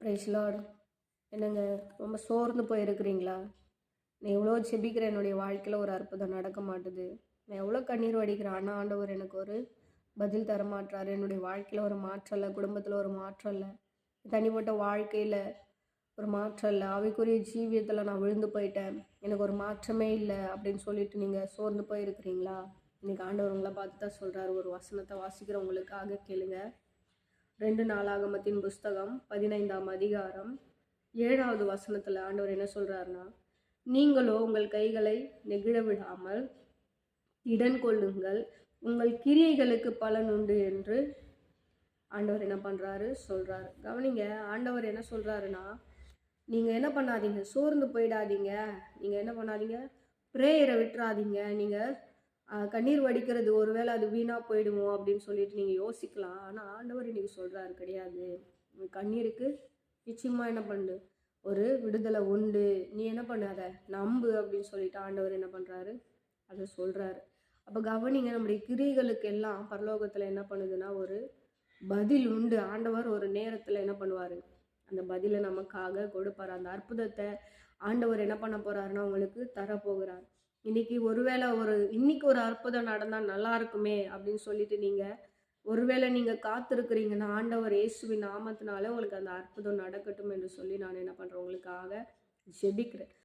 Price Lord. என்னங்க, ரொம்ப சோர்ந்து போயிருக்கிறீங்களா? நான் எவ்வளோ ஜெபிக்கிறேன், என்னுடைய வாழ்க்கையில் ஒரு அற்புதம் நடக்க மாட்டுது. நான் எவ்வளோ கண்ணீர் வடிக்கிறேன், ஆனால் ஆண்டவர் எனக்கு ஒரு பதில் தர மாட்டுறாரு. என்னுடைய வாழ்க்கையில் ஒரு மாற்றம் இல்லை, குடும்பத்தில் ஒரு மாற்றம் இல்லை, தனிப்பட்ட வாழ்க்கையில் ஒரு மாற்றம் இல்லை, ஆவிக்குரிய ஜீவியத்தில் நான் விழுந்து போயிட்டேன், எனக்கு ஒரு மாற்றமே இல்லை அப்படின்னு சொல்லிட்டு நீங்கள் சோர்ந்து போயிருக்கிறீங்களா? இன்னைக்கு ஆண்டவர் உங்களை பார்த்து தான் சொல்கிறாரு. ஒரு வசனத்தை வாசிக்கிறவங்களுக்காக கேளுங்க. 2 நாளாகமத்தின் புஸ்தகம் 15ஆம் அதிகாரம் 7வது வசனத்தில் ஆண்டவர் என்ன சொல்கிறாருன்னா, நீங்களோ உங்கள் கைகளை நெகிழ விடாமல் இடன் கொள்ளுங்கள், உங்கள் கிரியைகளுக்கு பலன் உண்டு என்று ஆண்டவர் என்ன பண்ணுறாரு சொல்கிறாரு. கவனிங்க, ஆண்டவர் என்ன சொல்கிறாருன்னா, நீங்கள் என்ன பண்ணாதீங்க, சோர்ந்து போயிடாதீங்க, நீங்கள் என்ன பண்ணாதீங்க, ப்ரேயரை விட்டுறாதீங்க. நீங்கள் கண்ணீர் வடிக்கிறது ஒருவேளை அது வீணாக போயிடுமோ அப்படின்னு சொல்லிட்டு நீங்கள் யோசிக்கலாம். ஆனால் ஆண்டவர் இன்னைக்கு சொல்கிறாரு, கிடையாது, கண்ணீருக்கு நிச்சயமாக என்ன பண்ணு, ஒரு விடுதலை உண்டு, நீ என்ன பண்ணு, அதை நம்பு அப்படின்னு சொல்லிட்டு ஆண்டவர் என்ன பண்ணுறாரு, அதை சொல்கிறாரு. அப்போ கவனிங்க, நம்முடைய கிரிகளுக்கு எல்லாம் பரலோகத்தில் என்ன பண்ணுதுன்னா ஒரு பதில் உண்டு. ஆண்டவர் ஒரு நேரத்தில் என்ன பண்ணுவார், அந்த பதிலை நமக்காக கொடுப்பார். அந்த அற்புதத்தை ஆண்டவர் என்ன பண்ண போகிறாருன்னா உங்களுக்கு தரப்போகிறார். இன்னைக்கு ஒருவேளை இன்னைக்கு ஒரு அற்புதம் நடந்தால் நல்லா இருக்குமே அப்படின்னு சொல்லிட்டு நீங்கள் ஒருவேளை நீங்கள் காத்திருக்கிறீங்கன்னா, ஆண்டவர் இயேசுவின் நாமத்தினால உங்களுக்கு அந்த அற்புதம் நடக்கட்டும் என்று சொல்லி நான் என்ன பண்ணுறேன், உங்களுக்காக ஜெபிக்கிறேன்.